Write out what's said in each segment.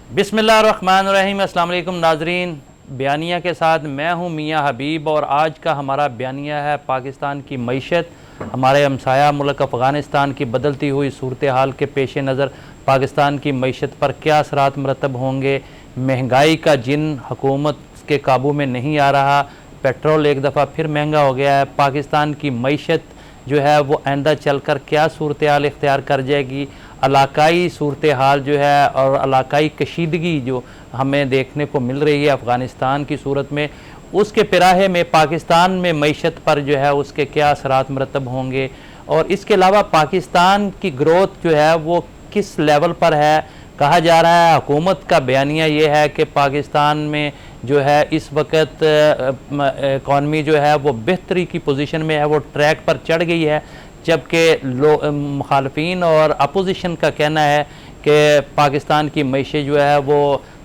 बिस्मिल्लाहिर्रहमानिर्रहीम। अस्सलाम वालेकुम नाजरीन, बयानिया के साथ मैं हूँ मियाँ हबीब और आज का हमारा बयानिया है पाकिस्तान की मईशत। हमारे हमसाया मुल्क अफ़गानिस्तान की बदलती हुई सूरत हाल के पेश नज़र पाकिस्तान की मईशत पर क्या असरात मरतब होंगे। महंगाई का जिन हुकूमत के काबू में नहीं आ रहा, पेट्रोल एक दफ़ा फिर महंगा हो गया है। पाकिस्तान की मईशत जो है वो आइंदा चल कर क्या सूरत हाल इख्तियार कर जाएगी। इलाकाई सूरत हाल जो है और इलाकाई कशीदगी जो हमें देखने को मिल रही है अफ़गानिस्तान की सूरत में, उसके पिराहे में पाकिस्तान में मईशत पर जो है उसके क्या असरात मरतब होंगे। और इसके अलावा पाकिस्तान की ग्रोथ जो है वो किस लेवल पर है। कहा जा रहा है, हुकूमत का बयानिया ये है कि पाकिस्तान में जो है इस वक्त इकॉनमी जो है वो बेहतरी की पोजीशन में है, वो ट्रैक पर चढ़ गई है। जबकि मुखालफिन और अपोजिशन का कहना है कि पाकिस्तान की मईशत जो है वो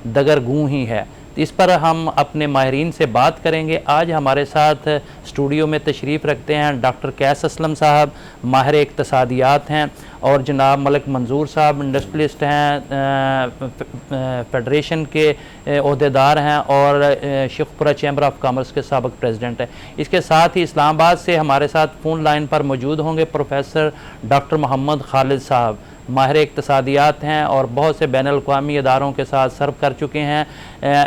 दगरगूं ही है। इस पर हम अपने माहिरीन से बात करेंगे। आज हमारे साथ स्टूडियो में तशरीफ़ रखते हैं डॉक्टर कैस असलम साहब, माहिर इक़्तिसादियात हैं, और जनाब मलिक मंजूर साहब इंडस्ट्रियलिस्ट हैं, फेडरेशन के अहदेदार हैं और शेखपुरा चैम्बर ऑफ कॉमर्स के साबिक़ प्रेसिडेंट हैं। इसके साथ ही इस्लामाबाद से हमारे साथ फ़ोन लाइन पर मौजूद होंगे प्रोफेसर डॉक्टर मोहम्मद खालिद साहब, माहिर इक़्तिसादियात हैं और बहुत से बैनुल अक़वामी इदारों के साथ सर्व कर चुके हैं।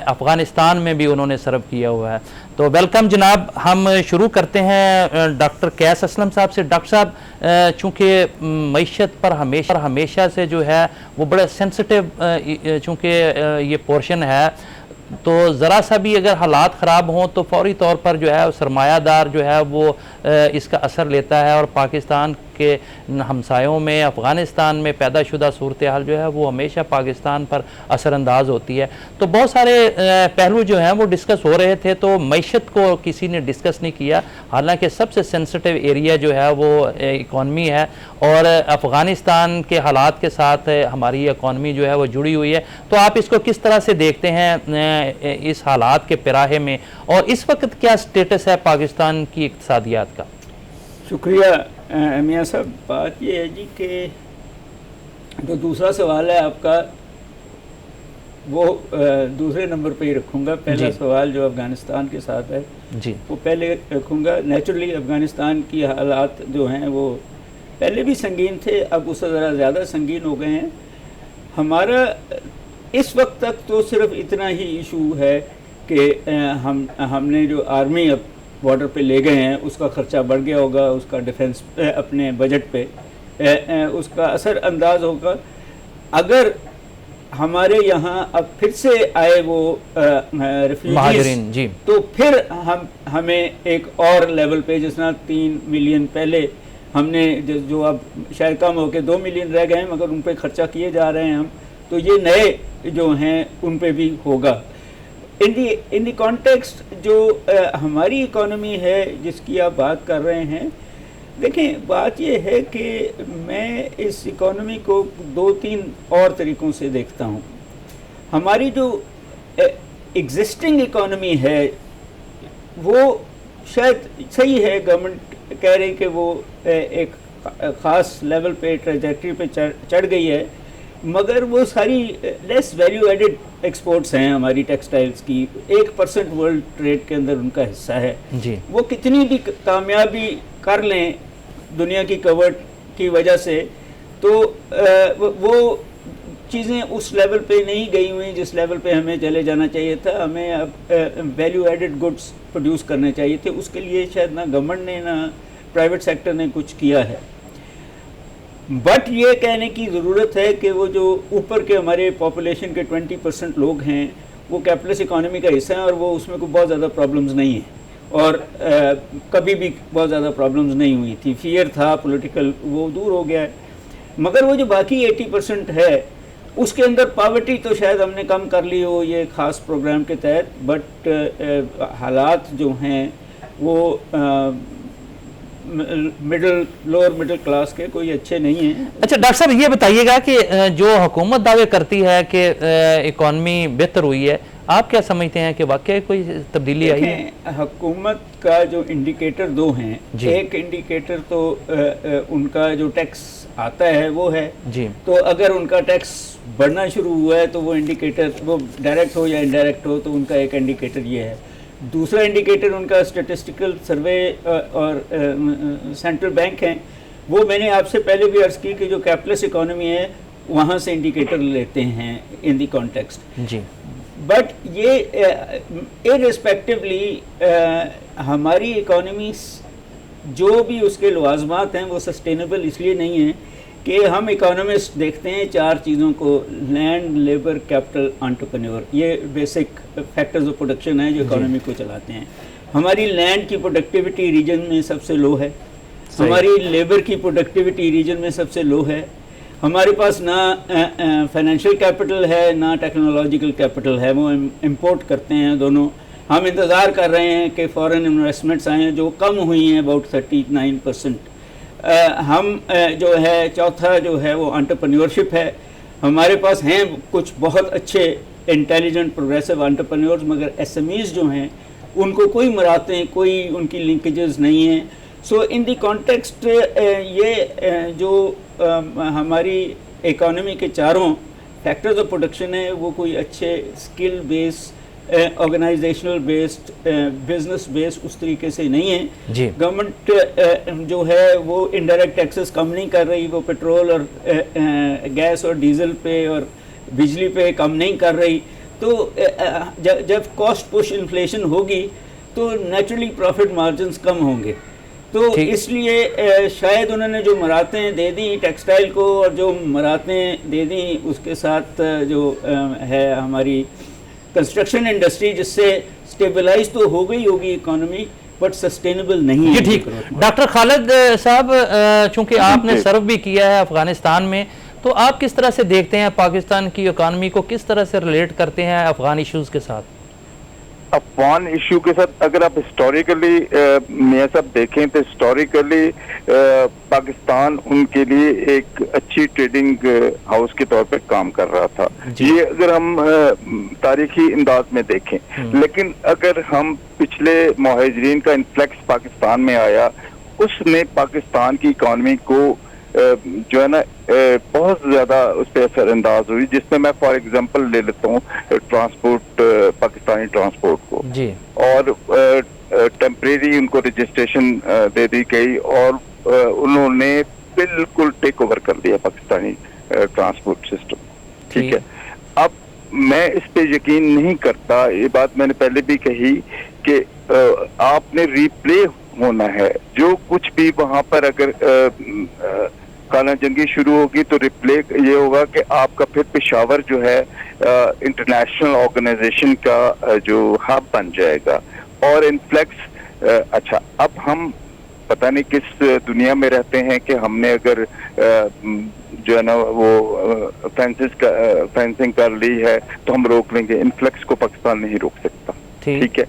अफ़गानिस्तान में भी उन्होंने सर्व किया हुआ है। तो वेलकम जनाब। हम शुरू करते हैं डॉक्टर कैस असलम साहब से। डॉक्टर साहब, चूँकि मईशत पर हमेशा से जो है वो बड़ा सेंसिटिव चूँकि ये पोर्शन है, तो ज़रा सा भी अगर हालात ख़राब हों तो फौरी तौर पर जो है सरमायादार जो है वो इसका असर लेता है। और पाकिस्तान के हमसायों में अफ़गानिस्तान में पैदाशुदा सूरत हाल जो है वो हमेशा पाकिस्तान पर असरअंदाज होती है। तो बहुत सारे पहलू जो हैं वो डिस्कस हो रहे थे, तो मईशत को किसी ने डिस्कस नहीं किया। हालांकि सबसे सेंसिटिव एरिया जो है वो इकॉनमी है और अफ़गानिस्तान के हालात के साथ हमारी इकॉनमी जो है वो जुड़ी हुई है। तो आप इसको किस तरह से देखते हैं इस हालात के पिराहे में, और इस वक्त क्या स्टेटस है पाकिस्तान की इक़्तिसादियात का? शुक्रिया मियाँ साहब। बात ये है जी कि जो दूसरा सवाल है आपका वो दूसरे नंबर पे ही रखूँगा। पहला सवाल जो अफ़गानिस्तान के साथ है जी वो पहले रखूँगा। नेचुरली अफ़गानिस्तान की हालात जो हैं वो पहले भी संगीन थे, अब उससे ज़रा ज़्यादा संगीन हो गए हैं। हमारा इस वक्त तक तो सिर्फ इतना ही इशू है कि हमने जो आर्मी अब बॉर्डर पे ले गए हैं उसका ख़र्चा बढ़ गया होगा, उसका डिफेंस अपने बजट पे उसका असर अंदाज होगा। अगर हमारे यहाँ अब फिर से आए वो रिफ्यूजीज जी, तो फिर हमें एक और लेवल पे, जिस तरह 3 मिलियन पहले हमने जो अब शायद कम होकर 2 मिलियन रह गए हैं, मगर उन पे खर्चा किए जा रहे हैं हम, तो ये नए जो हैं उन पे भी होगा। इन दी कॉन्टेक्स्ट जो हमारी इकोनॉमी है जिसकी आप बात कर रहे हैं, देखें बात ये है कि मैं इस इकोनॉमी को 2-3 और तरीक़ों से देखता हूँ। हमारी जो एग्जिस्टिंग इकोनॉमी है वो शायद सही है, गवर्नमेंट कह रही कि वो एक ख़ास लेवल पे ट्रेजेक्टरी पे चढ़ गई है, मगर वो सारी लेस वैल्यू एडिड एक्सपोर्ट्स हैं हमारी टेक्सटाइल्स की। 1% वर्ल्ड ट्रेड के अंदर उनका हिस्सा है जी। वो कितनी भी कामयाबी कर लें दुनिया की कवर की वजह से, तो वो चीज़ें उस लेवल पे नहीं गई हुई जिस लेवल पे हमें चले जाना चाहिए था। हमें अब वैल्यू एडिड गुड्स प्रोड्यूस करने चाहिए थे। उसके लिए शायद ना गवर्नमेंट ने ना प्राइवेट सेक्टर ने कुछ किया है। बट ये कहने की ज़रूरत है कि वो जो ऊपर के हमारे पॉपुलेशन के 20% लोग हैं वो कैपिटलिस्ट इकोनॉमी का हिस्सा हैं और वो उसमें कोई बहुत ज़्यादा प्रॉब्लम्स नहीं है, और कभी भी बहुत ज़्यादा प्रॉब्लम्स नहीं हुई थी। फियर था पॉलिटिकल, वो दूर हो गया है। मगर वो जो बाकी 80% है उसके अंदर पॉवर्टी तो शायद हमने कम कर ली हो ये ख़ास प्रोग्राम के तहत, बट हालात जो हैं वो लोअर मिडिल क्लास के कोई अच्छे नहीं हैं। अच्छा डॉक्टर साहब, ये बताइएगा कि जो हुकूमत दावे करती है कि इकॉनमी बेहतर हुई है, आप क्या समझते हैं कि वाकई कोई तब्दीली आई है? हुकूमत का जो इंडिकेटर 2 हैं, एक इंडिकेटर तो उनका जो टैक्स आता है वो है जी। तो अगर उनका टैक्स बढ़ना शुरू हुआ है, तो वो इंडिकेटर, वो डायरेक्ट हो या इनडायरेक्ट हो, तो उनका एक इंडिकेटर ये है। दूसरा इंडिकेटर उनका स्टैटिस्टिकल सर्वे और सेंट्रल बैंक हैं, वो मैंने आपसे पहले भी अर्ज़ की कि जो कैपिटलिस्ट इकोनॉमी है वहाँ से इंडिकेटर लेते हैं इन दी कॉन्टेक्स्ट जी। बट ये इररिस्पेक्टिवली हमारी इकोनॉमी जो भी उसके लवाजमात हैं वो सस्टेनेबल इसलिए नहीं है कि हम इकोनॉमिस्ट देखते हैं चार चीज़ों को, लैंड, लेबर, कैपिटल, एंटरप्रेन्योर। ये बेसिक फैक्टर्स ऑफ प्रोडक्शन है जो इकोनॉमी को चलाते हैं। हमारी लैंड की प्रोडक्टिविटी रीजन में सबसे लो है, हमारी लेबर की प्रोडक्टिविटी रीजन में सबसे लो है, हमारे पास ना फाइनेंशियल कैपिटल है ना टेक्नोलॉजिकल कैपिटल है, वो इंपोर्ट करते हैं दोनों। हम इंतज़ार कर रहे हैं कि फॉरेन इन्वेस्टमेंट्स आएँ जो कम हुई हैं अबाउट 39%। हम जो है चौथा जो है वो एंटरप्रेन्योरशिप है। हमारे पास हैं कुछ बहुत अच्छे इंटेलिजेंट प्रोग्रेसिव एंटरप्रेन्योर्स, मगर एसएमईज जो हैं उनको कोई मरातें, कोई उनकी लिंकेजेस नहीं हैं। सो इन दी कॉन्टेक्स्ट ये जो हमारी इकोनॉमी के चारों फैक्टर्स ऑफ प्रोडक्शन है वो कोई अच्छे skill based, organisational based, business based उस तरीके से नहीं है जी। गवर्नमेंट जो है वो इनडायरेक्ट टैक्सेस कम नहीं कर रही, वो पेट्रोल और गैस और डीजल पे और बिजली पे कम नहीं कर रही। तो जब कॉस्ट पुश इन्फ्लेशन होगी तो नेचुरली प्रॉफिट मार्जिन्स कम होंगे। तो इसलिए शायद उन्होंने जो मरातें दे दी टेक्सटाइल को और जो मरातें दे दी उसके साथ जो है हमारी कंस्ट्रक्शन इंडस्ट्री, जिससे स्टेबलाइज तो हो गई होगी इकोनॉमी बट सस्टेनेबल नहीं है। ठीक। डॉक्टर खालिद साहब, चूंकि आपने सर्व भी किया है अफगानिस्तान में, तो आप किस तरह से देखते हैं पाकिस्तान की इकोनॉमी को, किस तरह से रिलेट करते हैं अफगान इश्यूज के साथ? अफगान इशू के साथ अगर आप हिस्टोरिकली मियां साहब देखें तो हिस्टोरिकली पाकिस्तान उनके लिए एक अच्छी ट्रेडिंग हाउस के तौर पे काम कर रहा था, ये अगर हम तारीखी अंदाज में देखें। लेकिन अगर हम पिछले मुहाजिरीन का इन्फ्लक्स पाकिस्तान में आया, उसने पाकिस्तान की इकॉनमी को जो है ना बहुत ज्यादा उस पर असरअंदाज हुई, जिसमें मैं फॉर एग्जांपल ले लेता हूँ ट्रांसपोर्ट, पाकिस्तानी ट्रांसपोर्ट को जी। और टेम्परेरी उनको रजिस्ट्रेशन दे दी गई और उन्होंने बिल्कुल टेक ओवर कर लिया पाकिस्तानी ट्रांसपोर्ट सिस्टम। ठीक है, अब मैं इस पे यकीन नहीं करता, ये बात मैंने पहले भी कही कि आपने रिप्ले होना है जो कुछ भी वहां पर, अगर काला जंगी शुरू होगी तो रिप्ले ये होगा कि आपका फिर पेशावर जो है इंटरनेशनल ऑर्गेनाइजेशन का जो हब बन जाएगा और इन्फ्लेक्स। अच्छा, अब हम पता नहीं किस दुनिया में रहते हैं कि हमने अगर जो है ना वो फेंसिंग कर ली है तो हम रोक लेंगे, इन्फ्लेक्स को पाकिस्तान नहीं रोक सकता। ठीक है,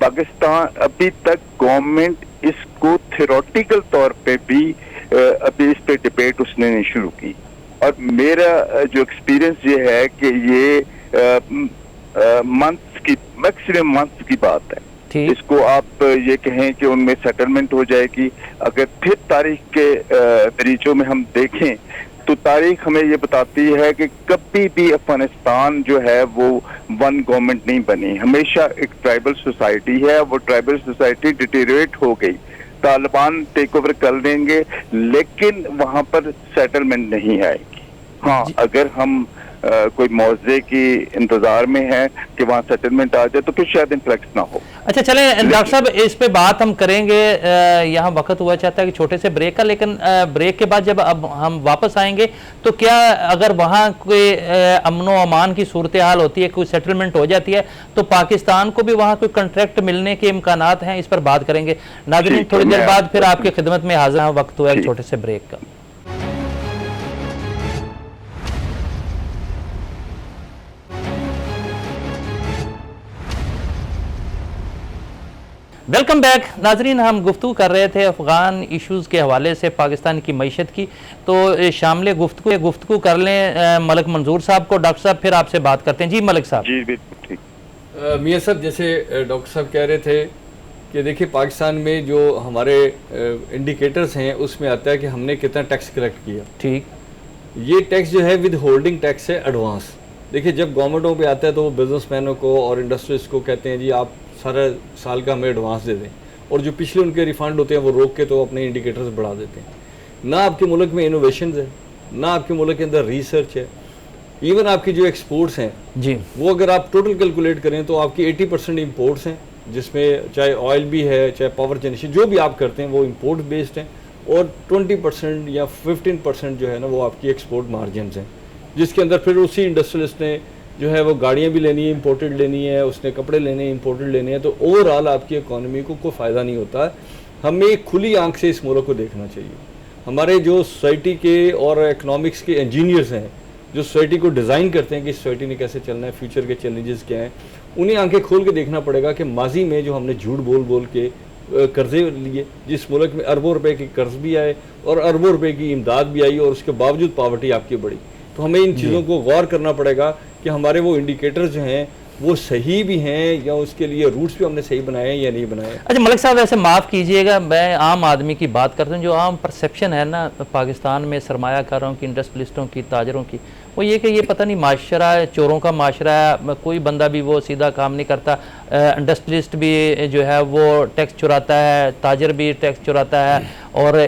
पाकिस्तान अभी तक गवर्नमेंट इसको थियोरेटिकल तौर पे भी अभी इस पे डिबेट उसने नहीं शुरू की, और मेरा जो एक्सपीरियंस ये है कि ये मंथ्स की, मैक्सिमम मंथ्स की बात है। इसको आप ये कहें कि उनमें सेटलमेंट हो जाएगी। अगर फिर तारीख के दरीचों में हम देखें तो तारीख हमें ये बताती है कि कभी भी अफगानिस्तान जो है वो वन गवर्नमेंट नहीं बनी, हमेशा एक ट्राइबल सोसाइटी है। वो ट्राइबल सोसाइटी डिटेरियोरेट हो गई, तालिबान टेक ओवर कर लेंगे, लेकिन वहां पर सेटलमेंट नहीं आएगी। हाँ, अगर हम कोई मौजे की इंतजार में है कि वहाँ सेटलमेंट आ जाए तो फिर शायद इन्फ्लेक्स ना हो। अच्छा, चले डॉक्टर साहब इस पे बात हम करेंगे, यहाँ वक्त हुआ चाहता है कि छोटे से ब्रेक का, लेकिन ब्रेक के बाद जब अब हम वापस आएंगे तो क्या अगर वहाँ कोई अमन व अमान की सूरत हाल होती है, कोई सेटलमेंट हो जाती है, तो पाकिस्तान को भी वहाँ कोई कंट्रैक्ट मिलने के इम्कानात हैं? इस पर बात करेंगे नाज़रीन थोड़ी देर बाद, फिर आपकी खिदमत में हाजिर हैं। वक्त हुआ है छोटे से ब्रेक का। वेलकम बैक नाजरीन, हम गुफ्तगू कर रहे थे अफ़गान इश्यूज़ के हवाले से पाकिस्तान की मईशत की, तो शामिल गुफ्तगू कर लें मलिक मंजूर साहब को। डॉक्टर साहब फिर आपसे बात करते हैं। जी मलिक साहब। जी बिल्कुल ठीक। मियां साहब, जैसे डॉक्टर साहब कह रहे थे कि देखिए पाकिस्तान में जो हमारे इंडिकेटर्स हैं उसमें आता है कि हमने कितना टैक्स कलेक्ट किया। ठीक। ये टैक्स जो है विद होल्डिंग टैक्स है एडवांस। देखिए जब गवर्नमेंटों पे आता है तो वो बिजनेसमैनों को और इंडस्ट्रीज को कहते हैं जी आप सारा साल का हमें एडवांस दे दें, और जो पिछले उनके रिफंड होते हैं वो रोक के तो अपने इंडिकेटर्स बढ़ा देते हैं। ना आपके मुल्क में इनोवेशन है, ना आपके मुल्क के अंदर रिसर्च है। इवन आपकी जो एक्सपोर्ट्स हैं जी, वो अगर आप टोटल कैलकुलेट करें तो आपकी 80% इम्पोर्ट्स हैं, जिसमें चाहे ऑयल भी है, चाहे पावर जनरेशन, जो भी आप करते हैं वो इम्पोर्ट बेस्ड हैं, और 20% या 15% जो है ना वो आपकी एक्सपोर्ट मार्जिन हैं, जिसके अंदर फिर उसी इंडस्ट्रियलिस्ट ने जो है वो गाड़ियाँ भी लेनी है इम्पोर्टेड लेनी है, उसने कपड़े लेने हैं इम्पोर्टेड लेने हैं, तो ओवरऑल आपकी इकॉनमी को कोई फ़ायदा नहीं होता है। हमें खुली आंख से इस मुल्क को देखना चाहिए। हमारे जो सोसाइटी के और इकनॉमिक्स के इंजीनियर्स हैं, जो सोसाइटी को डिज़ाइन करते हैं कि सोसाइटी ने कैसे चलना है, फ्यूचर के चैलेंजेस क्या हैं, उन्हें आंखें खोल के देखना पड़ेगा कि माजी में जो हमने झूठ बोल बोल के कर्जे लिए, जिस मुल्क में अरबों रुपए के कर्ज भी आए और अरबों रुपए की इमदाद भी आई, और उसके बावजूद पावर्टी आपकी बढ़ी। तो हमें इन चीज़ों को गौर करना पड़ेगा कि हमारे वो इंडिकेटर्स जो हैं वो सही भी हैं, या उसके लिए रूट्स भी हमने सही बनाए हैं या नहीं बनाए। अच्छा मलिक साहब, ऐसे माफ़ कीजिएगा, मैं आम आदमी की बात करता हूँ। जो आम परसेप्शन है ना पाकिस्तान में सरमायाकारों की, इंडस्ट्रियलिस्टों की, ताजरों की, वो ये कि ये पता नहीं माशरा है, चोरों का माशरा है, कोई बंदा भी वो सीधा काम नहीं करता। इंडस्ट्रियलिस्ट भी जो है वो टैक्स चुराता है, ताजर भी टैक्स चुराता है, और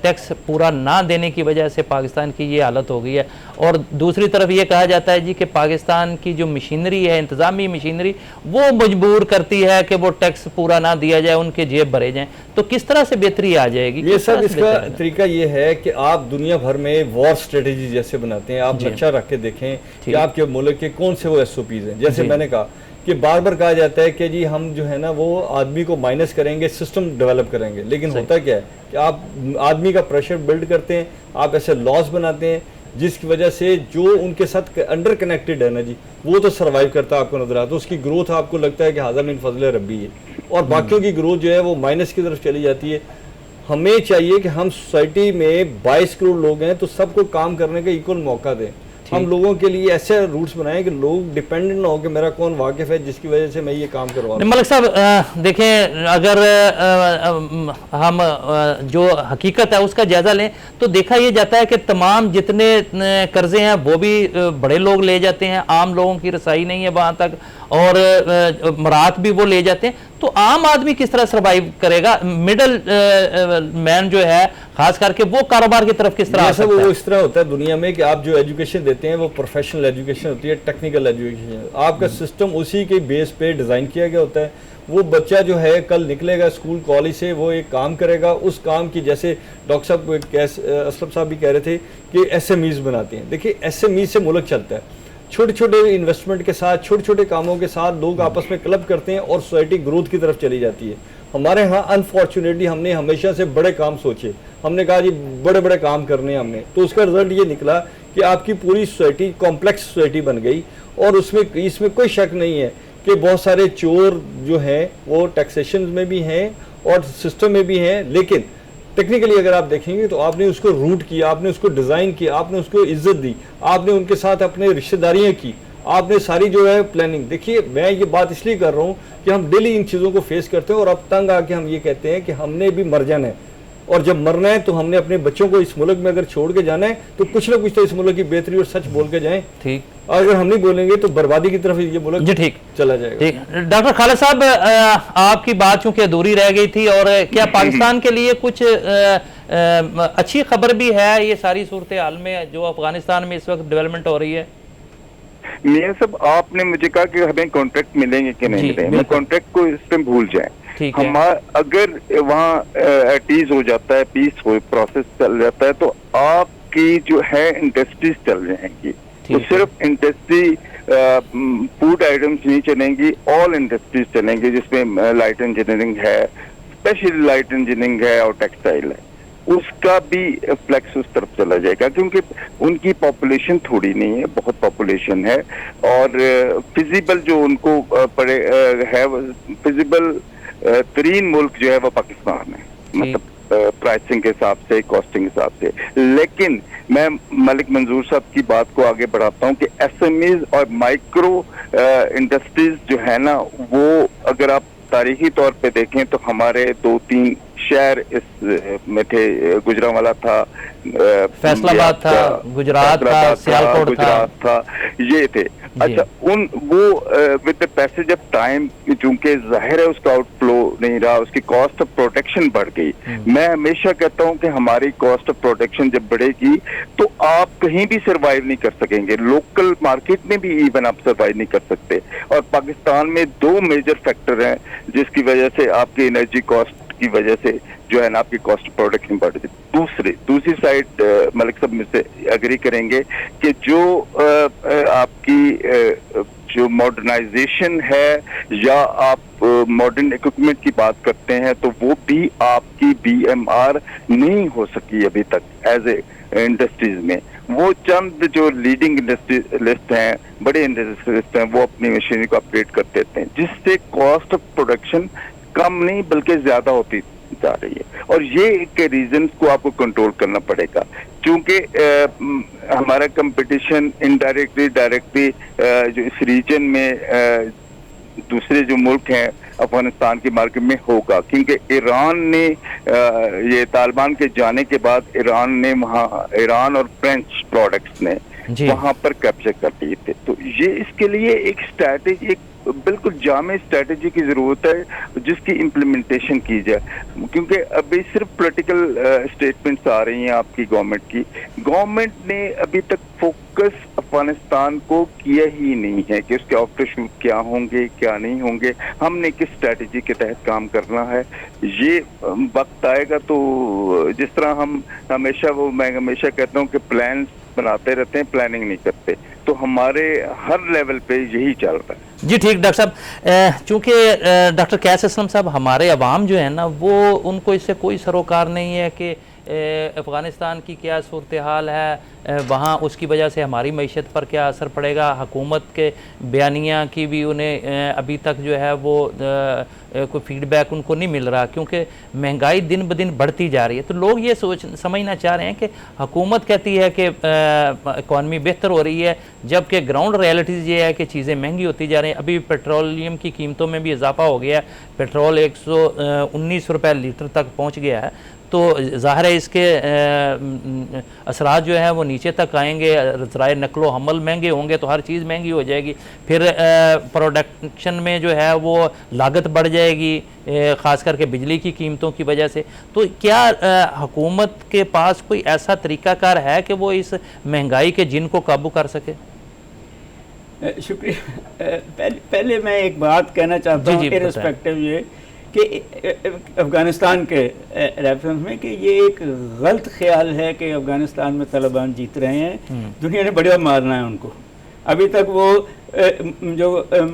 टैक्स पूरा ना देने की वजह से पाकिस्तान की ये हालत हो गई है। और दूसरी तरफ ये कहा जाता है जी कि पाकिस्तान की जो मशीनरी है, इंतज़ामी मशीनरी, वो मजबूर करती है कि वो टैक्स पूरा ना दिया जाए, उनके जेब भरे जाएं। तो किस तरह से बेहतरी आ जाएगी? ये सब इसका तरीका ये है कि आप दुनिया भर में वॉर स्ट्रेटेजी जैसे बनाते हैं, आप नक्शा रख के देखें कि आपके मुल्क के कौन से वो SOPs हैं। जैसे मैंने कहा कि बार बार कहा जाता है कि जी हम जो है ना वो आदमी को माइनस करेंगे, सिस्टम डेवलप करेंगे, लेकिन होता क्या है कि आप आदमी का प्रेशर बिल्ड करते हैं, आप ऐसे लॉस बनाते हैं जिसकी वजह से जो उनके साथ अंडर कनेक्टेड है ना जी, वो तो सर्वाइव करता है, आपको नजर आता है, उसकी ग्रोथ आपको लगता है कि हाज़ा मिन फजल रब्बी है, और बाकियों की ग्रोथ जो है वो माइनस की तरफ चली जाती है। हमें चाहिए कि हम सोसाइटी में 22 करोड़ लोग हैं तो सबको काम करने का इक्वल मौका दें। हम लोगों के लिए ऐसे रूट्स बनाएं कि लोग डिपेंडेंट ना हो कि मेरा कौन वाकिफ है जिसकी वजह से मैं ये काम करवा रहा हूं। मलिक साहब देखें, अगर हम जो हकीकत है उसका जायज़ा लें तो देखा यह जाता है कि तमाम जितने कर्जे हैं वो भी बड़े लोग ले जाते हैं, आम लोगों की रसाई नहीं है वहाँ तक, और मरात भी वो ले जाते हैं। तो आम आदमी किस तरह सर्वाइव करेगा? मिडल मैन जो है खास करके वो कारोबार की तरफ किस तरह आ सकता है? वो इस तरह होता है दुनिया में कि आप जो एजुकेशन देते हैं वो प्रोफेशनल एजुकेशन होती है, टेक्निकल एजुकेशन। आपका सिस्टम उसी के बेस पे डिज़ाइन किया गया होता है। वो बच्चा जो है कल निकलेगा स्कूल कॉलेज से, वो एक काम करेगा, उस काम की जैसे डॉक्टर साहब असलम साहब भी कह रहे थे कि SMEs बनाते हैं। देखिए SME से मुल्क चलता है, छोटे छोटे इन्वेस्टमेंट के साथ, छोटे छोटे कामों के साथ लोग आपस में क्लब करते हैं और सोसाइटी ग्रोथ की तरफ चली जाती है। हमारे यहाँ अनफॉर्चुनेटली हमने हमेशा से बड़े काम सोचे, हमने कहा जी बड़े बड़े काम करने हैं हमने, तो उसका रिजल्ट ये निकला कि आपकी पूरी सोसाइटी कॉम्प्लेक्स सोसाइटी बन गई। और इसमें कोई शक नहीं है कि बहुत सारे चोर जो हैं वो टैक्सेशन में भी हैं और सिस्टम में भी हैं, लेकिन टेक्निकली अगर आप देखेंगे तो आपने उसको रूट किया, आपने उसको डिज़ाइन किया, आपने उसको इज्जत दी, आपने उनके साथ अपने रिश्तेदारियाँ की, आपने सारी जो है प्लानिंग। देखिए मैं ये बात इसलिए कर रहा हूँ कि हम डेली इन चीज़ों को फेस करते हैं और अब तंग आके हम ये कहते हैं कि हमने भी मर जाना है, और जब मरना है तो हमने अपने बच्चों को इस मुल्क में अगर छोड़ के जाना है तो कुछ ना कुछ तो इस मुल्क की बेहतरी और सच बोल के जाएं। ठीक, अगर हम नहीं बोलेंगे तो बर्बादी की तरफ ये मुल्क जी ठीक चला जाएगा। ठीक। डॉक्टर खालिद साहब, आपकी बात चूंकि अधूरी रह गई थी, और क्या पाकिस्तान के लिए कुछ अच्छी खबर भी है ये सारी सूरत हाल में जो अफगानिस्तान में इस वक्त डेवलपमेंट हो रही है? मियां साहब, आपने मुझे कहा कि हमें कॉन्ट्रैक्ट मिलेंगे कि नहीं मिलेंगे, मैं कॉन्ट्रैक्ट को इस पे भूल जाए। अगर वहाँ एटीज हो जाता है, पीस हो प्रोसेस चल जाता है, तो आपकी जो है इंडस्ट्रीज चल जाएंगी। तो सिर्फ इंडस्ट्री फूड आइटम्स नहीं चलेंगी, ऑल इंडस्ट्रीज चलेंगी, जिसमें लाइट इंजीनियरिंग है, स्पेशली लाइट इंजीनियरिंग है और टेक्सटाइल है, उसका भी फ्लैक्स उस तरफ चला जाएगा, क्योंकि उनकी पॉपुलेशन थोड़ी नहीं है, बहुत पॉपुलेशन है, और फिजिबल जो उनको पड़े है, फिजिबल तरीन मुल्क जो है वो पाकिस्तान है, मतलब प्राइसिंग के हिसाब से, कॉस्टिंग के हिसाब से। लेकिन मैं मलिक मंजूर साहब की बात को आगे बढ़ाता हूँ कि SMEs और माइक्रो इंडस्ट्रीज जो है ना, वो अगर आप तारीखी तौर पे देखें तो हमारे 2-3 शहर इस में थे, गुजरांवाला था, फैसलाबाद था, गुजरात था, सियालकोट गुजरात था, ये थे। अच्छा, वो with the passage of time चूंकि जाहिर है उसका आउटफ्लो नहीं रहा, उसकी कॉस्ट ऑफ प्रोटेक्शन बढ़ गई। मैं हमेशा कहता हूं कि हमारी कॉस्ट ऑफ प्रोटेक्शन जब बढ़ेगी तो आप कहीं भी सरवाइव नहीं कर सकेंगे, लोकल मार्केट में भी इवन आप सरवाइव नहीं कर सकते। और पाकिस्तान में 2 मेजर फैक्टर हैं जिसकी वजह से आपकी एनर्जी कॉस्ट की वजह से जो है ना आपकी कॉस्ट ऑफ प्रोडक्शन बढ़ जाती। दूसरी साइड मलिक साहब मुझसे एग्री करेंगे कि जो आपकी जो मॉडर्नाइजेशन है या आप मॉडर्न इक्विपमेंट की बात करते हैं तो वो भी आपकी BMR नहीं हो सकी अभी तक एज ए इंडस्ट्रीज में। वो चंद जो लीडिंग इंडस्ट्रियलिस्ट हैं, बड़े इंडस्ट्रियलिस्ट हैं, वो अपनी मशीनरी को अपग्रेड कर देते हैं जिससे कॉस्ट ऑफ प्रोडक्शन कम नहीं बल्कि ज्यादा होती जा रही है। और ये के रीजंस को आपको कंट्रोल करना पड़ेगा क्योंकि हमारा कंपटीशन इनडायरेक्टली डायरेक्टली जो इस रीजन में दूसरे जो मुल्क हैं अफगानिस्तान की मार्केट में होगा, क्योंकि ईरान ने ये तालिबान के जाने के बाद ईरान और फ्रेंच प्रोडक्ट्स ने वहां पर कैप्चर कर लिए थे। तो ये इसके लिए एक स्ट्रैटेजी, एक बिल्कुल जामे स्ट्रैटेजी की जरूरत है जिसकी इम्प्लीमेंटेशन की जाए, क्योंकि अभी सिर्फ पॉलिटिकल स्टेटमेंट्स आ रही हैं आपकी गवर्नमेंट की। गवर्नमेंट ने अभी तक फोकस अफगानिस्तान को किया ही नहीं है कि उसके आफ्टर शूट क्या होंगे क्या नहीं होंगे, हमने किस स्ट्रैटेजी के तहत काम करना है। ये वक्त आएगा तो जिस तरह हम मैं हमेशा कहता हूँ कि प्लान्स बनाते रहते हैं, प्लानिंग नहीं करते, तो हमारे हर लेवल पे यही चल रहा है। जी ठीक डॉक्टर साहब, चूंकि डॉक्टर कैस असलम साहब हमारे अवाम जो है ना वो उनको इससे कोई सरोकार नहीं है कि अफ़गानिस्तान की क्या सूरत हाल है, वहाँ उसकी वजह से हमारी मईशत पर क्या असर पड़ेगा। हुकूमत के बयानिया की भी उन्हें अभी तक जो है वो कोई फीडबैक उनको नहीं मिल रहा क्योंकि महंगाई दिन ब दिन बढ़ती जा रही है। तो लोग ये समझना चाह रहे हैं कि हुकूमत कहती है कि इकॉनमी बेहतर हो रही है, जबकि ग्राउंड रियलिटीज़ ये है कि चीज़ें महंगी होती जा रही हैं। अभी पेट्रोलियम की कीमतों में भी इजाफा हो गया है, पेट्रोल 119 रुपये लीटर तक पहुँच गया है। तो ज़ाहिर है इसके असरात जो है वो नीचे तक आएंगे, ज़राए नकलो हमल महंगे होंगे तो हर चीज़ महंगी हो जाएगी, फिर प्रोडक्शन में जो है वो लागत बढ़ जाएगी, ख़ास करके बिजली की कीमतों की वजह से। तो क्या हुकूमत के पास कोई ऐसा तरीक़ाकार है कि वो इस महंगाई के जिन को काबू कर सके? शुक्रिया। पहले मैं एक बात कहना चाहता हूँ इर्रेस्पेक्टिव ये कि अफ़गानिस्तान के रेफरेंस में कि ये एक गलत ख्याल है कि अफ़गानिस्तान में तालिबान जीत रहे हैं, दुनिया ने बढ़िया मारना है उनको। अभी तक वो जो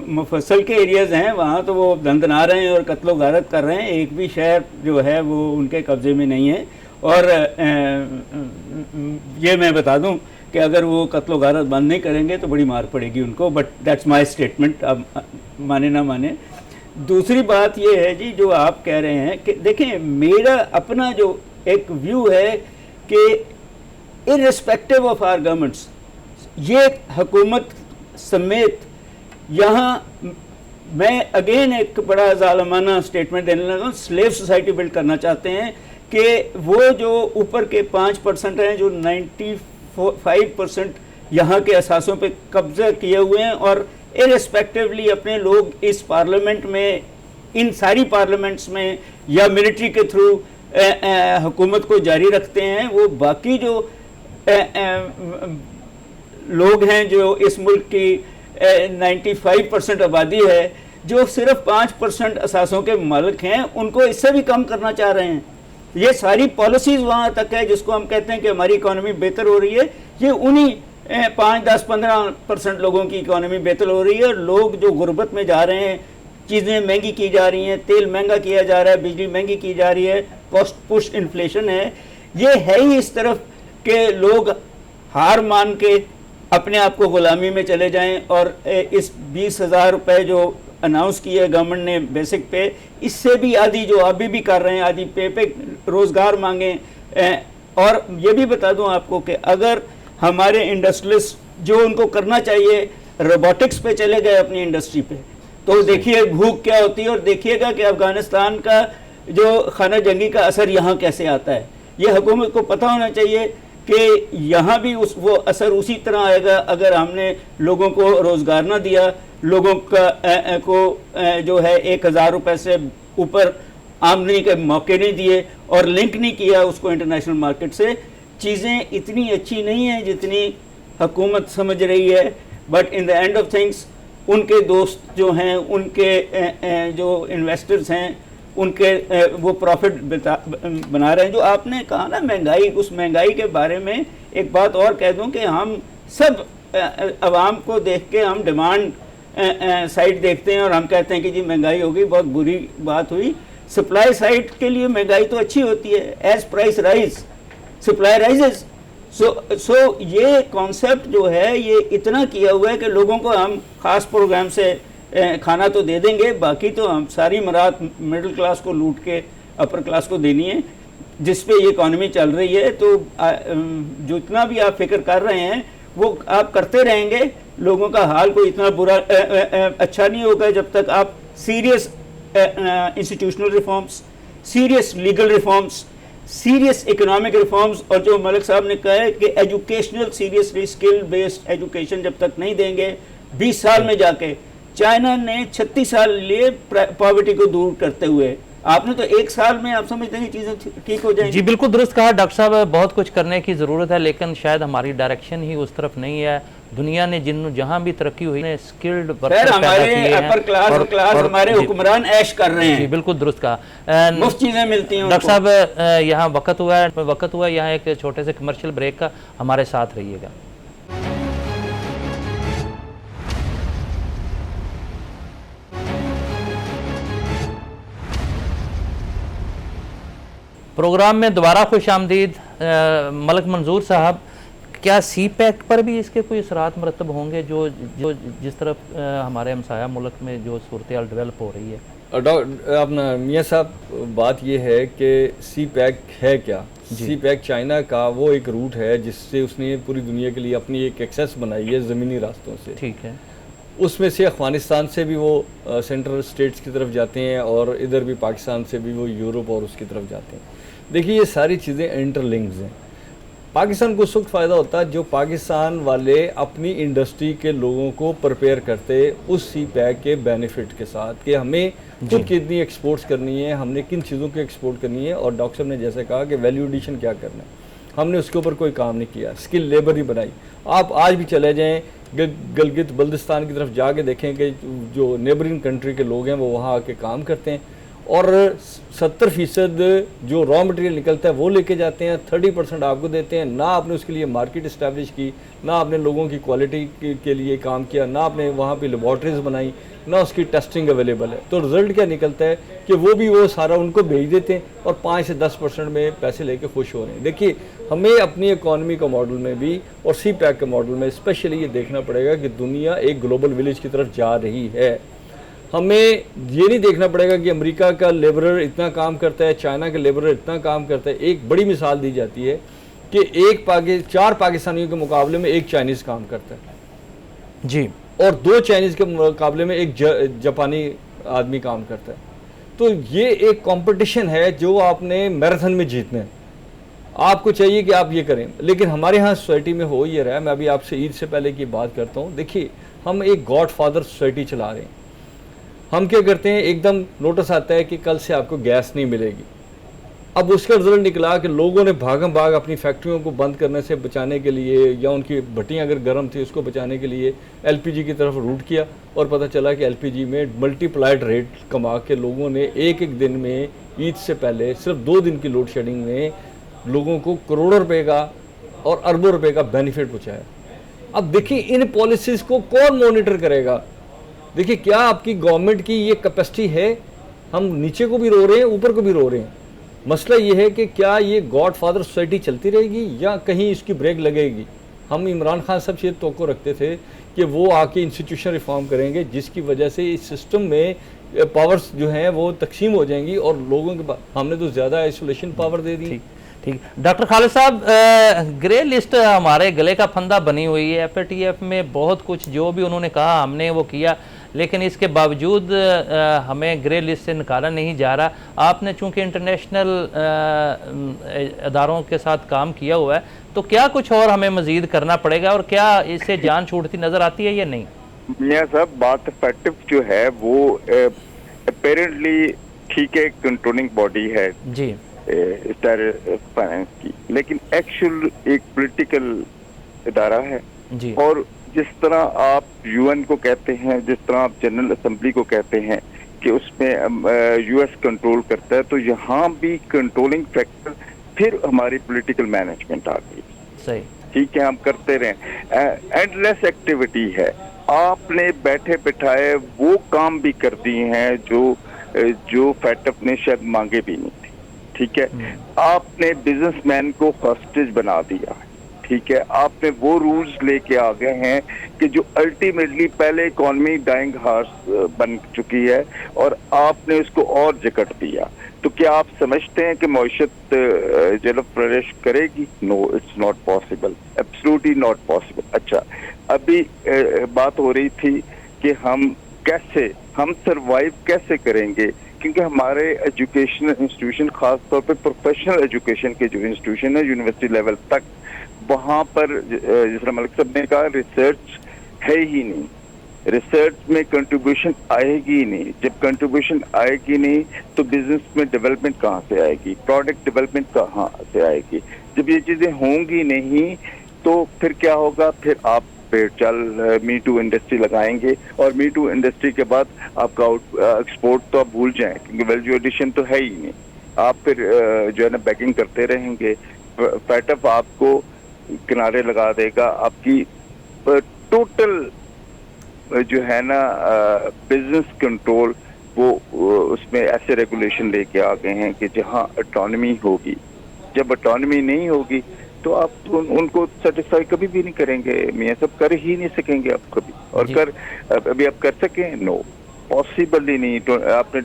मुफस्सल के एरियाज़ हैं वहाँ तो वो दंदना रहे हैं और कत्लो गारत कर रहे हैं, एक भी शहर जो है वो उनके कब्ज़े में नहीं है। और ये मैं बता दूँ कि अगर वो कत्लो गारत बंद नहीं करेंगे तो बड़ी मार पड़ेगी उनको, बट दैट्स माई स्टेटमेंट, अब माने ना माने। दूसरी बात ये है जी जो आप कह रहे हैं कि देखें मेरा अपना जो एक व्यू है कि इर्रेस्पेक्टिव ऑफ आवर गवर्नमेंट्स, ये हुकूमत समेत यहाँ मैं अगेन एक बड़ा ज़ालिमाना स्टेटमेंट देने लगा हूँ, स्लेव सोसाइटी बिल्ड करना चाहते हैं कि वो जो ऊपर के 5% हैं जो 95% यहाँ के असासों पे कब्जा किए हुए हैं और इर्रेस्पेक्टिवली अपने लोग इस पार्लियामेंट में, इन सारी पार्लियामेंट्स में या मिलिट्री के थ्रू हुकूमत को जारी रखते हैं। वो बाकी जो लोग हैं जो इस मुल्क की 95% आबादी है जो सिर्फ 5% असासों के मालिक हैं, उनको इससे भी कम करना चाह रहे हैं। ये सारी पॉलिसीज़ वहाँ तक है जिसको हम कहते हैं कि हमारी इकॉनमी बेहतर हो रही है, ये उन्हीं 5, 10, 15% लोगों की इकॉनमी बेहतर हो रही है। लोग जो गुर्बत में जा रहे हैं, चीज़ें महंगी की जा रही हैं, तेल महंगा किया जा रहा है, बिजली महंगी की जा रही है, कॉस्ट पुश इन्फ्लेशन है। ये है ही इस तरफ के लोग हार मान के अपने आप को ग़ुलामी में चले जाएं और इस 20,000 रुपये जो अनाउंस किए है गवर्नमेंट ने बेसिक पे, इससे भी आधी जो अभी भी कर रहे हैं, आधी पे रोज़गार मांगें। और ये भी बता दूं आपको कि अगर हमारे इंडस्ट्रियलिस्ट जो उनको करना चाहिए रोबोटिक्स पे चले गए अपनी इंडस्ट्री पे, तो देखिए भूख क्या होती है, और देखिएगा कि अफगानिस्तान का जो खाना जंगी का असर यहाँ कैसे आता है। ये हुकूमत को पता होना चाहिए कि यहाँ भी वो असर उसी तरह आएगा अगर हमने लोगों को रोज़गार ना दिया, लोगों को जो है 1,000 रुपये से ऊपर आमदनी के मौके नहीं दिए और लिंक नहीं किया उसको इंटरनेशनल मार्केट से। चीज़ें इतनी अच्छी नहीं हैं जितनी हुकूमत समझ रही है, but in the end of things उनके दोस्त जो हैं, उनके जो इन्वेस्टर्स हैं, उनके वो प्रॉफिट बना रहे हैं। जो आपने कहा ना महंगाई, उस महंगाई के बारे में एक बात और कह दूं कि हम सब आवाम को देख के हम डिमांड साइड देखते हैं और हम कहते हैं कि जी महंगाई होगी, बहुत बुरी बात हुई। सप्लाई साइड के लिए महंगाई तो अच्छी होती है, as price rise supply rises. So ये कॉन्सेप्ट जो है ये इतना किया हुआ है कि लोगों को हम खास प्रोग्राम से खाना तो दे देंगे, बाकी तो हम सारी मरात मिडिल क्लास को लूट के अपर क्लास को देनी है, जिस पे ये इकॉनमी चल रही है। तो जितना भी आप फिक्र कर रहे हैं वो आप करते रहेंगे, लोगों का हाल कोई इतना बुरा अच्छा नहीं होगा जब तक आप serious institutional reforms, serious legal reforms, serious economic reforms, और जो मलिक साहब ने कहा है कि educational seriously skill based education जब तक नहीं देंगे, 20 साल में जाके चाइना ने 36 साल लिए पॉवर्टी को दूर करते हुए, आपने तो 1 साल में आप समझते हैं चीजें ठीक हो जाएंगी। जी बिल्कुल दुरुस्त कहा डॉक्टर साहब, बहुत कुछ करने की ज़रूरत है, लेकिन शायद हमारी डायरेक्शन ही उस तरफ नहीं है। दुनिया ने जहाँ भी तरक्की हुई है स्किल्ड वर्कर हमारे अपर क्लास हमारे हुक्मरान ऐश कर रहे हैं। जी बिल्कुल दुरुस्त कहा, मुफ्त चीजें मिलती हैं। डॉक्टर साहब यहाँ वक्त हुआ यहाँ एक छोटे से कमर्शियल ब्रेक का, हमारे साथ रहिएगा। प्रोग्राम में दोबारा खुश आमदीद। मलिक मंजूर साहब, क्या सी पैक पर भी इसके कोई असरात मरतब होंगे जो जिस तरफ हमारे हमसाया मुल्क में जो सूरत हाल डेवलप हो रही है? अपना मियाँ साहब, बात ये है कि सी पैक है क्या? सी पैक चाइना का वो एक रूट है जिससे उसने पूरी दुनिया के लिए अपनी एक एक्सेस बनाई है ज़मीनी रास्तों से। ठीक है, उसमें से अफ़गानिस्तान से भी वो सेंट्रल स्टेट्स की तरफ जाते हैं और इधर भी पाकिस्तान से भी वो यूरोप और उसकी तरफ जाते हैं। देखिए ये सारी चीज़ें इंटरलिंक्ड हैं। पाकिस्तान को उस वक्त फ़ायदा होता है जो पाकिस्तान वाले अपनी इंडस्ट्री के लोगों को प्रिपेयर करते उस सी पैक के बेनिफिट के साथ कि हमें खुद कितनी एक्सपोर्ट्स करनी है, हमने किन चीज़ों की एक्सपोर्ट करनी है। और डॉक्टर साहब ने जैसे कहा कि वैल्यू एडिशन क्या करना है, हमने उसके ऊपर कोई काम नहीं किया, स्किल लेबर ही बनाई। आप आज भी चले जाएँ गलगित बल्दिस्तान की तरफ जाके देखें कि जो नेबरिंग कंट्री के लोग हैं वो वहाँ आके काम करते हैं और 70% जो रॉ मटेरियल निकलता है वो लेके जाते हैं, 30% आपको देते हैं। ना आपने उसके लिए मार्केट इस्टेब्लिश की, ना आपने लोगों की क्वालिटी के लिए काम किया, ना आपने वहाँ पे लेबॉर्ट्रीज बनाई, ना उसकी टेस्टिंग अवेलेबल है। तो रिज़ल्ट क्या निकलता है कि वो सारा उनको भेज देते हैं और 5 से 10% में पैसे लेके खुश हो रहे हैं। देखिए हमें अपनी इकॉनमी का मॉडल में भी और सी पैक के मॉडल में स्पेशली ये देखना पड़ेगा कि दुनिया एक ग्लोबल विलेज की तरफ जा रही है। हमें ये नहीं देखना पड़ेगा कि अमेरिका का लेबरर इतना काम करता है, चाइना का लेबरर इतना काम करता है। एक बड़ी मिसाल दी जाती है कि 4 पाकिस्तानियों के मुकाबले में 1 चाइनीज़ काम करता है जी, और 2 चाइनीज़ के मुकाबले में 1 जापानी आदमी काम करता है। तो ये एक कंपटीशन है जो आपने मैराथन में जीतना है। आपको चाहिए कि आप ये करें, लेकिन हमारे यहाँ सोसाइटी में हो ये रहा है। मैं अभी आपसे ईद से पहले की बात करता हूँ। देखिए हम एक गॉड फादर सोसाइटी चला रहे हैं। हम क्या करते हैं, एकदम नोटिस आता है कि कल से आपको गैस नहीं मिलेगी। अब उसका रिजल्ट निकला कि लोगों ने भागम भाग अपनी फैक्ट्रियों को बंद करने से बचाने के लिए या उनकी भट्टियाँ अगर गर्म थी उसको बचाने के लिए एलपीजी की तरफ रूट किया और पता चला कि एलपीजी में मल्टीप्लाइड रेट कमा के लोगों ने एक दिन में ईद से पहले सिर्फ 2 दिन की लोड शेडिंग में लोगों को करोड़ों रुपए का और अरबों रुपए का बेनिफिट पहुँचाया। अब देखिए इन पॉलिसीज़ को कौन मॉनिटर करेगा? देखिए क्या आपकी गवर्नमेंट की ये कैपेसिटी है? हम नीचे को भी रो रहे हैं, ऊपर को भी रो रहे हैं। मसला ये है कि क्या ये गॉड फादर सोसाइटी चलती रहेगी या कहीं इसकी ब्रेक लगेगी? हम इमरान खान साहब से तवक्को रखते थे कि वो आके इंस्टीट्यूशन रिफॉर्म करेंगे जिसकी वजह से इस सिस्टम में पावर्स जो हैं वो तकसीम हो जाएंगी और लोगों के हमने तो ज़्यादा आइसोलेशन पावर दे दी। ठीक। डॉक्टर खालिद साहब, ग्रे लिस्ट हमारे गले का फंदा बनी हुई है। FATF में बहुत कुछ जो भी उन्होंने कहा हमने वो किया, लेकिन इसके बावजूद हमें ग्रे लिस्ट से निकाला नहीं जा रहा। आपने चूंकि इंटरनेशनल अदारों के साथ काम किया हुआ है, तो क्या कुछ और हमें मज़ीद करना पड़ेगा और क्या इससे जान छूटती नज़र आती है या नहीं? मियां साहब, बात इफेक्टिव जो है वो अपेरेंटली ठीक है, कंट्रोलिंग बॉडी है जी फाइनेंस की, लेकिन एक्चुअल एक पॉलिटिकल इदारा है। जी। और जिस तरह आप यूएन को कहते हैं, जिस तरह आप जनरल असेंबली को कहते हैं कि उसमें यूएस कंट्रोल करता है, तो यहाँ भी कंट्रोलिंग फैक्टर फिर हमारी पॉलिटिकल मैनेजमेंट आ गई। सही, ठीक है, हम करते रहें, एंडलेस एक्टिविटी है। आपने बैठे बिठाए वो काम भी कर दिए हैं जो फैटअप ने शायद मांगे भी नहीं थे। ठीक है, आपने बिजनेसमैन को हॉस्टेज बना दिया। ठीक है, आपने वो रूल्स लेके आ गए हैं कि जो अल्टीमेटली पहले इकोनॉमी डाइंग हार्स बन चुकी है और आपने उसको और जकड़ दिया। तो क्या आप समझते हैं कि मईशत जलफ प्रवेश करेगी? No, it's not possible, absolutely not possible. अच्छा, अभी बात हो रही थी कि हम सरवाइव कैसे करेंगे, क्योंकि हमारे एजुकेशनल इंस्टीट्यूशन, खास तौर पे प्रोफेशनल एजुकेशन के जो इंस्टीट्यूशन है यूनिवर्सिटी लेवल तक, वहाँ पर जिस तरह मलिक साहब ने कहा, रिसर्च है ही नहीं। रिसर्च में कंट्रीब्यूशन आएगी ही नहीं। जब कंट्रीब्यूशन आएगी नहीं तो बिजनेस में डेवलपमेंट कहाँ से आएगी, प्रोडक्ट डेवलपमेंट कहाँ से आएगी? जब ये चीज़ें होंगी नहीं तो फिर क्या होगा? फिर आप चल मी टू इंडस्ट्री लगाएंगे और मी टू इंडस्ट्री के बाद आपका एक्सपोर्ट तो आप भूल जाएं, क्योंकि वैल्यू एडिशन तो है ही नहीं। आप फिर जो है ना बैकिंग करते रहेंगे। फैटअप आपको किनारे लगा देगा। आपकी टोटल जो है ना बिजनेस कंट्रोल, वो उसमें ऐसे रेगुलेशन लेके आ गए हैं कि जहां ऑटोनॉमी होगी। जब ऑटोनॉमी नहीं होगी तो आप उनको सेटिस्फाई कभी भी नहीं करेंगे। मियां सब कर ही नहीं सकेंगे आप कभी, और अभी आप कर सकें? नो, पॉसिबल ही नहीं। तो आपने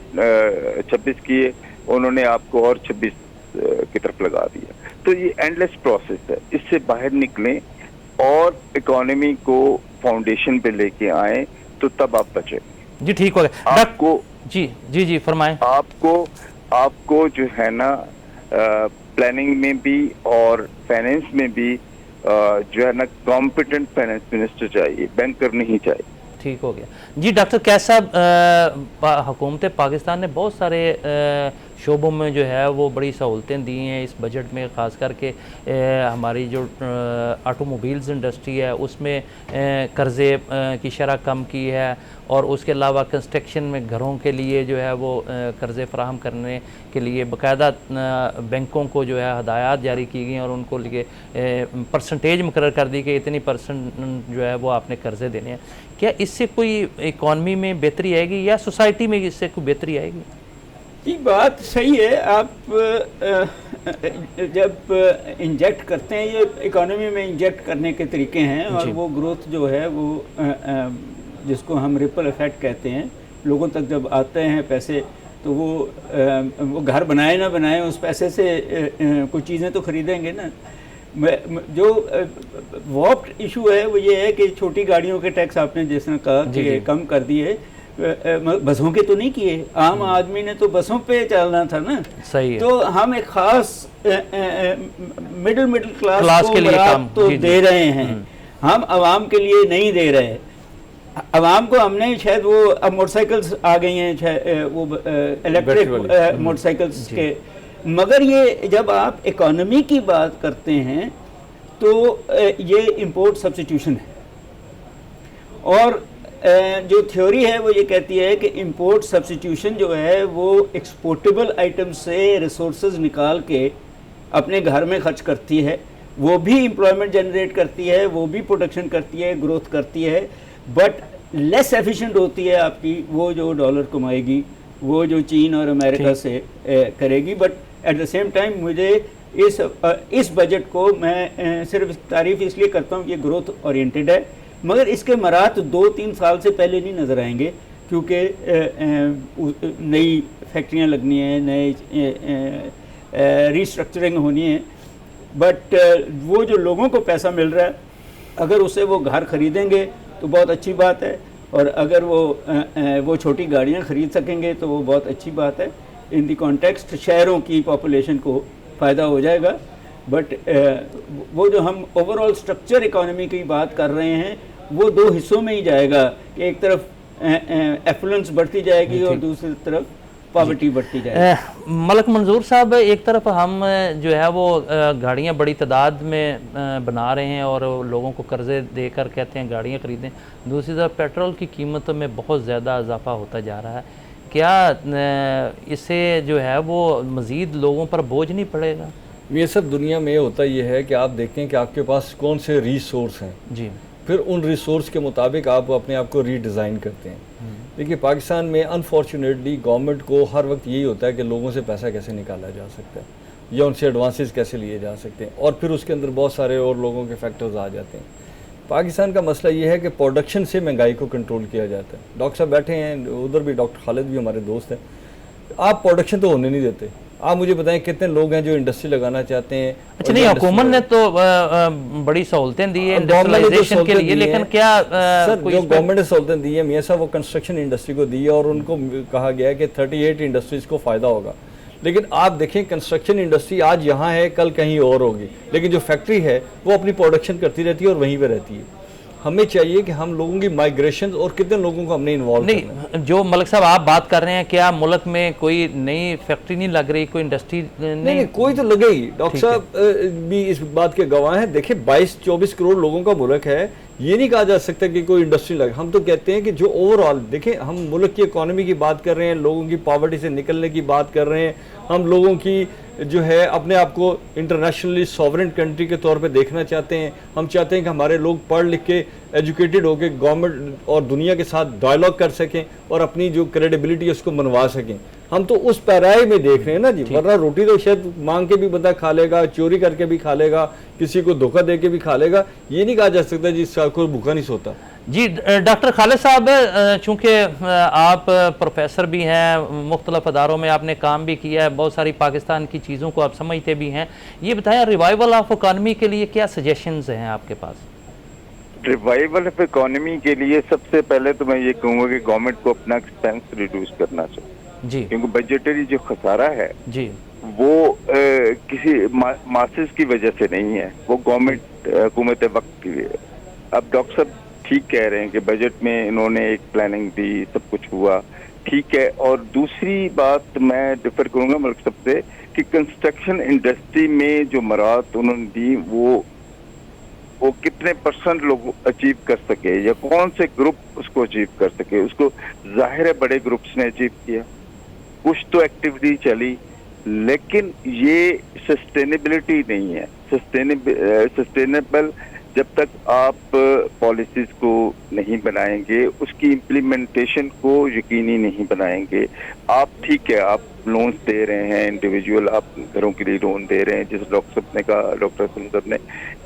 26 किए, उन्होंने आपको और 26 की तरफ लगा दिया। तो ये एंडलेस प्रोसेस है। इससे बाहर निकलें और इकोनॉमी को फाउंडेशन पे लेके आए, तो तब आप बचे। जी ठीक हो गया। आपको जी फरमाएं। आपको जो है ना प्लानिंग में भी और फाइनेंस में भी जो है ना कॉम्पिटेंट फाइनेंस मिनिस्टर चाहिए, बैंकर नहीं चाहिए। ठीक हो गया जी। डॉक्टर कैस साहब, हुकूमत पाकिस्तान ने बहुत सारे शोबों में जो है वो बड़ी सहूलतें दी हैं इस बजट में, ख़ास करके हमारी जो ऑटोमोबाइल्स इंडस्ट्री है उसमें कर्ज़े की शरह कम की है, और उसके अलावा कंस्ट्रक्शन में घरों के लिए जो है वो कर्ज़े फराहम करने के लिए बाकायदा बैंकों को जो है हदायत जारी की गई और उनको लिए परसेंटेज मुकर्रर कर दी कि इतनी परसेंट जो है वो आपने कर्ज़े देने हैं। क्या इससे कोई इकॉनमी में बेहतरी आएगी या सोसाइटी में इससे कोई बेहतरी आएगी? ये बात सही है। आप जब इंजेक्ट करते हैं, ये इकोनॉमी में इंजेक्ट करने के तरीके हैं, और वो ग्रोथ जो है वो जिसको हम रिपल इफेक्ट कहते हैं, लोगों तक जब आते हैं पैसे, तो वो घर बनाए ना बनाए उस पैसे से कुछ चीज़ें तो खरीदेंगे ना। जो वॉप्ड इशू है वो ये है कि छोटी गाड़ियों के टैक्स आपने जैसे कहा कि कम कर दिए, बसों के तो नहीं किए। आम आदमी ने तो बसों पे चलना था ना। सही है। तो हम एक खास मिडिल क्लास को के लिए काम तो दे रहे हैं, हम आवाम के लिए नहीं दे रहे। आवाम को हमने शायद वो अब मोटरसाइकिल्स आ गई हैं, वो इलेक्ट्रिक मोटरसाइकिल्स के, मगर ये जब आप इकोनॉमी की बात करते हैं तो ये इंपोर्ट सब्स्टिट्यूशन है। और जो थ्योरी है वो ये कहती है कि इंपोर्ट सब्स्टिट्यूशन जो है वो एक्सपोर्टेबल आइटम से रिसोर्सेज निकाल के अपने घर में खर्च करती है, वो भी एम्प्लॉयमेंट जनरेट करती है, वो भी प्रोडक्शन करती है, ग्रोथ करती है, बट लेस एफिशिएंट होती है आपकी वो जो डॉलर कमाएगी, वो जो चीन और अमेरिका से करेगी। But at the same time मुझे इस बजट को मैं सिर्फ तारीफ इसलिए करता हूँ कि ये ग्रोथ ओरिएंटेड है, मगर इसके मरात 2-3 साल से पहले नहीं नज़र आएंगे, क्योंकि नई फैक्ट्रियाँ लगनी है, नए रीस्ट्रक्चरिंग होनी है। बट वो जो लोगों को पैसा मिल रहा है, अगर उससे वो घर खरीदेंगे तो बहुत अच्छी बात है, और अगर वो छोटी गाड़ियाँ ख़रीद सकेंगे तो वो बहुत अच्छी बात है। इन दी कॉन्टेक्स्ट शहरों की पॉपुलेशन को फ़ायदा हो जाएगा। बट वो जो हम ओवरऑल स्ट्रक्चर इकोनॉमी की बात कर रहे हैं वो दो हिस्सों में ही जाएगा कि एक तरफ एफ्लुएंस बढ़ती जाएगी और दूसरी तरफ पॉवर्टी बढ़ती जाएगी। मलक मंजूर साहब, एक तरफ हम जो है वो गाड़ियाँ बड़ी तादाद में बना रहे हैं और लोगों को कर्जे देकर कहते हैं गाड़ियाँ ख़रीदें, दूसरी तरफ पेट्रोल की कीमतों में बहुत ज़्यादा इजाफा होता जा रहा है। क्या इससे जो है वो मज़ीद लोगों पर बोझ नहीं पड़ेगा? ये सब दुनिया में होता ये है कि आप देखते हैं कि आपके पास कौन से रिसोर्स हैं जी, फिर उन रिसोर्स के मुताबिक आप अपने आप को रीडिज़ाइन करते हैं। देखिए पाकिस्तान में अनफॉर्चुनेटली गवर्नमेंट को हर वक्त यही होता है कि लोगों से पैसा कैसे निकाला जा सकता है या उनसे एडवांसेस कैसे लिए जा सकते हैं, और फिर उसके अंदर बहुत सारे और लोगों के फैक्टर्स आ जाते हैं। पाकिस्तान का मसला ये है कि प्रोडक्शन से महंगाई को कंट्रोल किया जाता है। डॉक्टर साहब बैठे हैं उधर भी, डॉक्टर खालिद भी हमारे दोस्त हैं। आप प्रोडक्शन तो होने नहीं देते। आप मुझे बताएं कितने लोग हैं जो इंडस्ट्री लगाना चाहते हैं? अच्छा नहीं, हुकूमत ने तो बड़ी सहूलतें दी है इंडस्ट्रियलाइजेशन के लिए, लेकिन क्या सर जो गवर्नमेंट ने सहूलतें दी है मियाँ साहब वो कंस्ट्रक्शन इंडस्ट्री को दी है और उनको कहा गया है कि 38 इंडस्ट्रीज को फ़ायदा होगा। लेकिन आप देखें कंस्ट्रक्शन इंडस्ट्री आज यहाँ है कल कहीं और होगी, लेकिन जो फैक्ट्री है वो अपनी प्रोडक्शन करती रहती है और वहीं पर रहती है। हमें चाहिए कि हम लोगों की माइग्रेशन और कितने लोगों को हमने इन्वॉल्व नहीं। जो मलिक साहब आप बात कर रहे हैं, क्या मुल्क में कोई नई फैक्ट्री नहीं लग रही, कोई इंडस्ट्री नहीं, कोई तो लगे ही। डॉक्टर साहब भी इस बात के गवाह हैं। देखिए 22-24 करोड़ लोगों का मुल्क है, ये नहीं कहा जा सकता कि कोई इंडस्ट्री लगे। हम तो कहते हैं कि जो ओवरऑल देखें, हम मुल्क की इकोनॉमी की बात कर रहे हैं, लोगों की पॉवर्टी से निकलने की बात कर रहे हैं, हम लोगों की जो है अपने आप को इंटरनेशनली सॉवरेन कंट्री के तौर पे देखना चाहते हैं। हम चाहते हैं कि हमारे लोग पढ़ लिख के एजुकेटेड होकर गवर्नमेंट और दुनिया के साथ डायलॉग कर सकें और अपनी जो क्रेडिबिलिटी है उसको मनवा सकें। हम तो उस पैराए में देख रहे हैं ना जी, वरना रोटी तो शायद मांग के भी बंदा खा लेगा, चोरी करके भी खा लेगा, किसी को धोखा दे के भी खा लेगा। ये नहीं कहा जा सकता जी कोई भूखा नहीं सोता। जी डॉक्टर खालिद साहब, चूँकि आप प्रोफेसर भी हैं, मुख्तलिफ अदारों में आपने काम भी किया है, बहुत सारी पाकिस्तान की चीज़ों को आप समझते भी हैं, ये बताएं रिवाइवल ऑफ इकॉनमी के लिए क्या सजेशंस हैं आपके पास? रिवाइवल ऑफ इकोनॉमी के लिए सबसे पहले तो मैं ये कहूँगा कि गवर्नमेंट को अपना एक्सपेंस रिड्यूस करना चाहिए जी, क्योंकि बजटरी जो खसारा है जी वो किसी मासेस की वजह से नहीं है, वो गवर्नमेंट हुकूमत वक्त की है। अब डॉक्टर साहब ठीक कह रहे हैं कि बजट में इन्होंने एक प्लानिंग दी, सब कुछ हुआ, ठीक है। और दूसरी बात मैं डिफर करूंगा मलिक साहब से कि कंस्ट्रक्शन इंडस्ट्री में जो मराहत उन्होंने दी वो कितने % लोग अचीव कर सके या कौन से ग्रुप उसको अचीव कर सके। उसको जाहिर है बड़े ग्रुप्स ने अचीव किया, कुछ तो एक्टिविटी चली, लेकिन ये सस्टेनेबिलिटी नहीं है। सस्टेनेबल जब तक आप पॉलिसीज को नहीं बनाएंगे, उसकी इम्प्लीमेंटेशन को यकीनी नहीं बनाएंगे। आप ठीक है, आप लोन्स दे रहे हैं, इंडिविजुअल आप घरों के लिए लोन दे रहे हैं, जिस डॉक्टर साहब ने कहा, डॉक्टर सुंदर ने,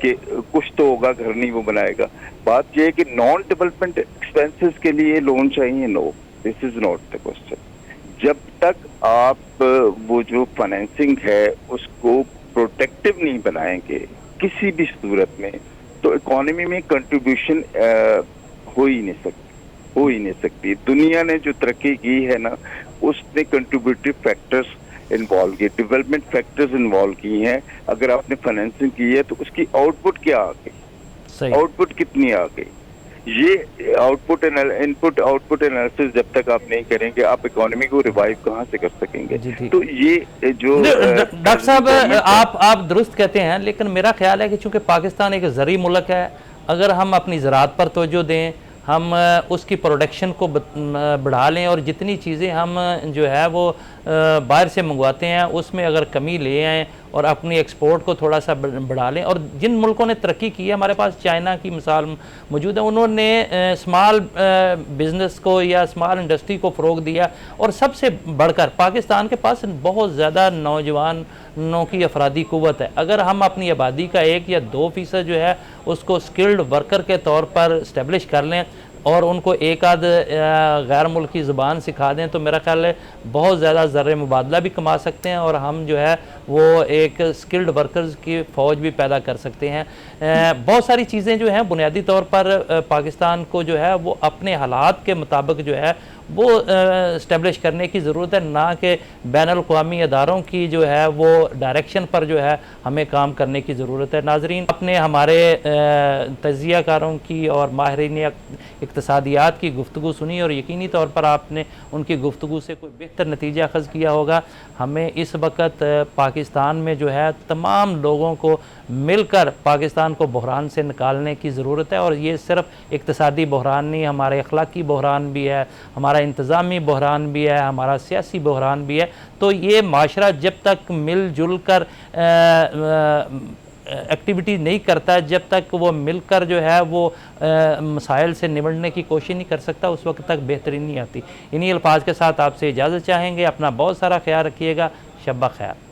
कि कुछ तो होगा, घर नहीं वो बनाएगा। बात यह है कि नॉन डेवलपमेंट एक्सपेंसेस के लिए लोन चाहिए। No, this is not the question. जब तक आप वो जो फाइनेंसिंग है उसको प्रोटेक्टिव नहीं बनाएंगे किसी भी सूरत में, तो इकोनॉमी में कंट्रीब्यूशन हो ही नहीं सकती। दुनिया ने जो तरक्की की है ना, उसने कंट्रीब्यूटिव फैक्टर्स इन्वॉल्व किए, डेवलपमेंट फैक्टर्स इन्वॉल्व की हैं। अगर आपने फाइनेंसिंग की है तो उसकी आउटपुट क्या आ गई, आउटपुट कितनी आ गई, ये आउटपुट इनपुट आउटपुट एनालिसिस जब तक आप नहीं करेंगे, आप इकोनॉमी को रिवाइव कहाँ से कर सकेंगे? तो ये जो डॉक्टर साहब आप दुरुस्त कहते हैं, लेकिन मेरा ख्याल है कि चूंकि पाकिस्तान एक ज़री मुल्क है, अगर हम अपनी ज़राअत पर तवज्जो दें, हम उसकी प्रोडक्शन को बढ़ा लें और जितनी चीज़ें हम जो है वो बाहर से मंगवाते हैं उसमें अगर कमी ले आएँ और अपनी एक्सपोर्ट को थोड़ा सा बढ़ा लें। और जिन मुल्कों ने तरक्की की है, हमारे पास चाइना की मिसाल मौजूद है, उन्होंने स्मॉल बिज़नेस को या स्मॉल इंडस्ट्री को फ़रोग दिया। और सबसे बढ़कर पाकिस्तान के पास बहुत ज़्यादा नौजवानों की अफरादी क़ुव्वत है। अगर हम अपनी आबादी का 1 या 2% जो है उसको स्किल्ड वर्कर के तौर पर इस्टेब्लिश कर लें, और उनको एक आध गैर मुल्की ज़ुबान सिखा दें तो मेरा ख्याल है बहुत ज़्यादा ज़र मुबादला भी कमा सकते हैं और हम जो है वो एक स्किल्ड वर्कर्स की फ़ौज भी पैदा कर सकते हैं। बहुत सारी चीज़ें जो हैं बुनियादी तौर पर पाकिस्तान को जो है वो अपने हालात के मुताबिक जो है वो इस्टेब्लिश करने की ज़रूरत है, ना कि बैनुल-अक़वामी अदारों की जो है वो डायरेक्शन पर जो है हमें काम करने की ज़रूरत है। नाज़रीन, आपने हमारे तज्ज़ियाकारों की और माहिरीन इक़्तिसादियात की गुफ्तगू सुनी और यकीनी तौर पर आपने उनकी गुफ्तगू से कोई बेहतर नतीजा अख़ज़ किया होगा। हमें इस वक्त पाकिस्तान में जो है तमाम लोगों को मिलकर पाकिस्तान को बहरान से निकालने की ज़रूरत है और ये सिर्फ़ इक़्तिसादी बहरान नहीं, हमारे अखलाकी बहरान भी है, हमारा इंतज़ामी बहरान भी है, हमारा सियासी बहरान भी है। तो ये माशरा जब तक मिलजुल कर एक्टिविटी नहीं करता, जब तक वो मिलकर जो है वो मसाइल से निपटने की कोशिश नहीं कर सकता, उस वक्त तक बेहतरी नहीं आती। इन्हीं अल्फाज के साथ आपसे इजाज़त चाहेंगे। अपना बहुत सारा ख्याल रखिएगा। शब ब खैर।